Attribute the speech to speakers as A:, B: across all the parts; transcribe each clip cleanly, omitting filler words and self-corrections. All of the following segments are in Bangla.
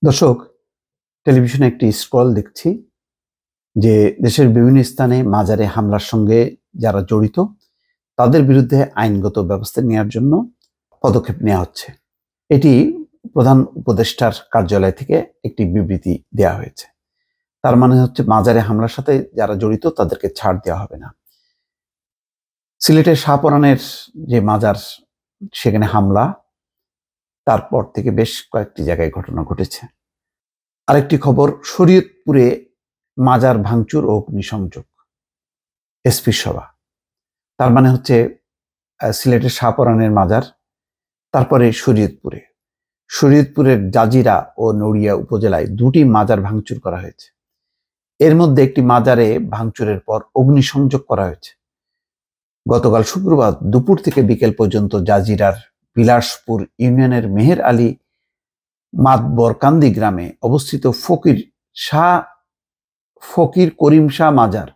A: দর্শক, টেলিভিশনে একটি স্ক্রল দেখছি যে দেশের বিভিন্ন স্থানে মাজারে হামলার সঙ্গে যারা জড়িত তাদের বিরুদ্ধে আইনগত ব্যবস্থা নেওয়ার জন্য পদক্ষেপ নেওয়া হচ্ছে। এটি প্রধান উপদেষ্টার কার্যালয় থেকে একটি বিবৃতি দেওয়া হয়েছে। তার মানে হচ্ছে মাজারে হামলার সাথে যারা জড়িত তাদেরকে ছাড় দেওয়া হবে না। সিলেটের শাহপরানের যে মাজার, সেখানে হামলা, তারপর থেকে বেশ কয়েকটি জায়গায় ঘটনা ঘটেছে। আরেকটি খবর, শরীয়তপুরে মাজার ভাঙচুর ও অগ্নিসংযোগ, এসপি সভা। তার মানে হচ্ছে সিলেটের শাহপরানের মাজার, তারপরে শরীয়তপুরের জাজিরা ও নড়িয়া উপজেলায় দুটি মাজার ভাঙচুর করা হয়েছে। এর মধ্যে একটি মাজারে ভাঙচুরের পর অগ্নিসংযোগ করা হয়েছে। গতকাল শুক্রবার দুপুর থেকে বিকেল পর্যন্ত জাজিরার বিলাসপুর ইউনিয়নের মেহের আলী মাতবরকান্দি গ্রামে অবস্থিত ফকির করিম শাহ মাজার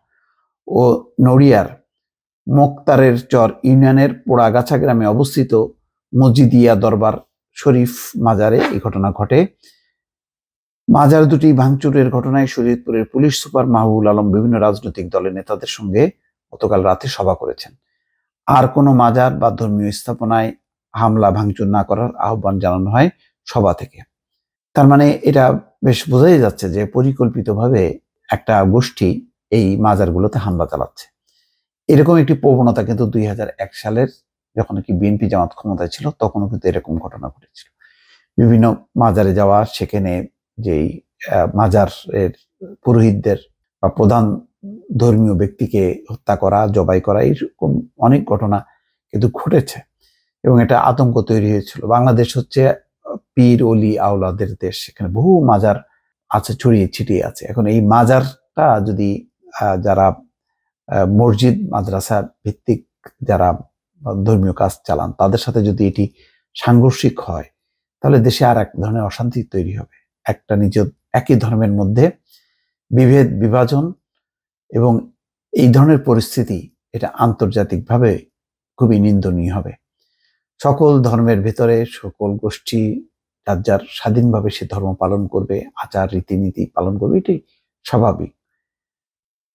A: ও নড়িয়ার মোক্তারের চর ইউনিয়নের পোড়াগাছা গ্রামে অবস্থিত মজিদিয়া দরবার শরীফ মাজারে এই ঘটনা ঘটে। মাজার দুটি ভাঙচুরের ঘটনায় শরীয়তপুরের পুলিশ সুপার মাহবুবুল আলম বিভিন্ন রাজনৈতিক দলের নেতাদের সঙ্গে গতকাল রাতে সভা করেছেন। আর কোনো মাজার বা ধর্মীয় স্থাপনায় হামলা ভাঙচুর না করার আহ্বান জানানো হয় সভা থেকে। তার মানে এটা বেশ বোঝাই যাচ্ছে যে পরিকল্পিতভাবে একটা গোষ্ঠী এই মাজারগুলোতে হামলা চালাচ্ছে। এরকম একটি প্রবণতা কিন্তু 2001 সালের যখন কি বিএনপি জামাত ক্ষমতায় ছিল তখনও কিন্তু এরকম ঘটনা ঘটেছিল। বিভিন্ন মাজারে যাওয়া, সেখানে যেই মাজারের পুরোহিতদের বা প্রধান ধর্মীয় ব্যক্তিকে হত্যা করা, জবাই করা, এরকম অনেক ঘটনা কিন্তু ঘটেছে এবং এটা আতঙ্ক তৈরি হয়েছিল। বাংলাদেশ হচ্ছে পীর অলি আওলাদের দেশ, সেখানে বহু মাজার আছে, ছড়িয়ে ছিটিয়ে আছে। এখন এই মাজারটা যদি যারা মসজিদ মাদ্রাসা ভিত্তিক যারা ধর্মীয় কাজ চালান তাদের সাথে যদি এটি সাংঘর্ষিক হয়, তাহলে দেশে আর এক ধরনের অশান্তি তৈরি হবে। একটা একই ধর্মের মধ্যে বিভেদ, বিভাজন এবং এই ধরনের পরিস্থিতি, এটা আন্তর্জাতিকভাবে খুবই নিন্দনীয় হবে। সকল ধর্মের ভেতরে সকল গোষ্ঠী যার যার স্বাধীনভাবে সে ধর্ম পালন করবে, আচার রীতিনীতি পালন করবে, এটি স্বাভাবিক।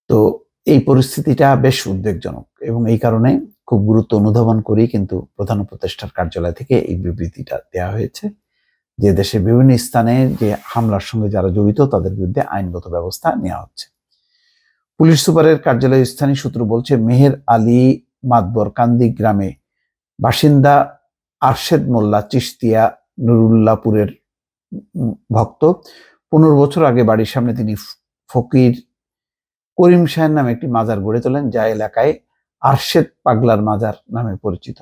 A: তো এই পরিস্থিতিটা বেশ উদ্বেগজনক এবং এই কারণে খুব গুরুত্ব অনুধাবন করেই কিন্তু প্রধান উপদেষ্টার কার্যালয় থেকে এই বিবৃতিটা দেওয়া হয়েছে যে দেশের বিভিন্ন স্থানে যে হামলার সঙ্গে যারা জড়িত তাদের বিরুদ্ধে আইনগত ব্যবস্থা নেওয়া হচ্ছে। পুলিশ সুপারের কার্যালয়ের স্থানীয় সূত্র বলছে, মেহের আলী মাতবরকান্দি গ্রামে বাসিন্দা আরশেদ মোল্লা চিশতিয়া নুরুল্লাহপুরের ভক্ত। 15 বছর আগে বাড়ির সামনে তিনি ফকির করিম শাহের নামে একটি মাজার গড়ে তোলেন, যা এলাকায় আরশেদ পাগলার মাজার নামে পরিচিত।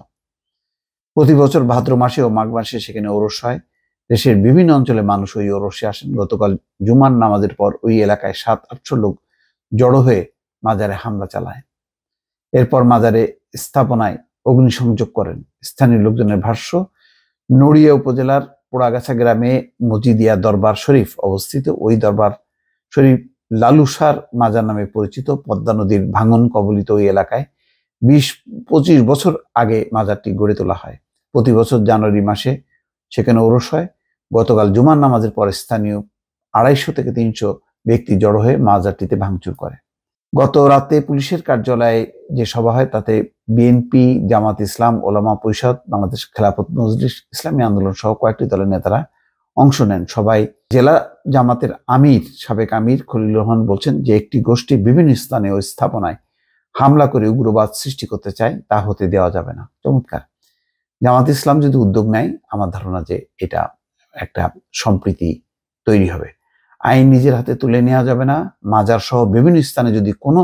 A: প্রতি বছর ভাদ্র মাসে ও মাঘ মাসে সেখানে ওরস হয়। দেশের বিভিন্ন অঞ্চলে মানুষ ওই ওরসে আসেন। গতকাল জুমার নামাজের পর ওই এলাকায় 700-800 লোক জড়ো হয়ে মাজারে হামলা চালায়। এরপর মাজারে স্থাপনায় অগ্নিসংযোগ করেন। স্থানীয় লোকজনের ভাষ্য, নড়িয়া উপজেলার পোড়াগাছা গ্রামে মজিদিয়া দরবার শরীফ অবস্থিত। ওই দরবার শরীফ লালুসার মাজার নামে পরিচিত। পদ্মা নদীর ভাঙন কবলিত ওই এলাকায় 20-25 বছর আগে মাজারটি গড়ে তোলা হয়। প্রতি বছর জানুয়ারি মাসে সেখানে ওরস হয়। গতকাল জুমার নামাজের পর স্থানীয় 250 থেকে 300 ব্যক্তি জড়ো হয়ে মাজারটিতে ভাঙচুর করে। গত রাতে পুলিশের কার্যালয়ে যে সভা হয় তাতে বিএনপি, জামাত ইসলাম, ওলামা পরিষদ, বাংলাদেশ খেলাফত মজলিস, ইসলামী আন্দোলন সহ কয়েকটি দলের নেতারা অংশ নেন। সবাই জেলা জামাতের সাবেক আমির খলিলুর রহমান বলছেন যে একটি গোষ্ঠী বিভিন্ন স্থানে ও স্থাপনায় হামলা করে উগ্রবাদ সৃষ্টি করতে চায়, তা হতে দেওয়া যাবে না। চমৎকার। জামাত ইসলাম যদি উদ্যোগ নেয়, আমার ধারণা যে এটা একটা সম্প্রীতি তৈরি হবে। আইন নিজের হাতে তুলে নেওয়া যাবে না। মাজার সহ বিভিন্ন স্থানে যদি কোনো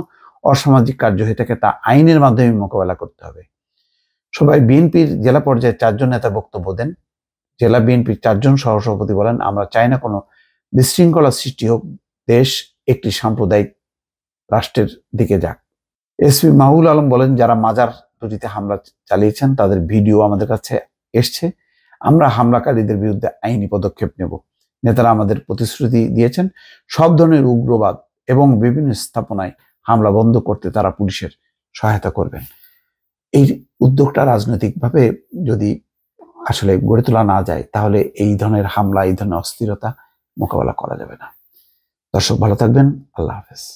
A: অসামাজিক কার্য হয়ে থাকে তা আইনের মাধ্যমে মোকাবেলা করতে হবে। সবাই বিএনপির জেলা পর্যায়ে 4 জন নেতা বক্তব্য দেন। জেলা বিএনপির 4 জন সহসভাপতি বলেন, আমরা চাই না কোনো বিশৃঙ্খলা সৃষ্টি হোক, দেশ একটি সাম্প্রদায়িক রাষ্ট্রের দিকে যাক। এসপি মাহবুবুল আলম বলেন, যারা মাজার দুটিতে হামলা চালিয়েছেন তাদের ভিডিও আমাদের কাছে এসছে। আমরা হামলাকারীদের বিরুদ্ধে আইনি পদক্ষেপ নেব। নেতারা আমাদের প্রতিশ্রুতি দিয়েছেন সব ধরনের উগ্রবাদ এবং বিভিন্ন স্থাপনায় হামলা বন্ধ করতে তারা পুলিশের সহায়তা করবেন। এই উদ্যোগটা রাজনৈতিকভাবে যদি আসলে গড়ে তোলা না যায়, তাহলে এই ধরনের হামলা, এই ধরনের অস্থিরতা মোকাবেলা করা যাবে না। দর্শক ভালো থাকবেন। আল্লাহ হাফেজ।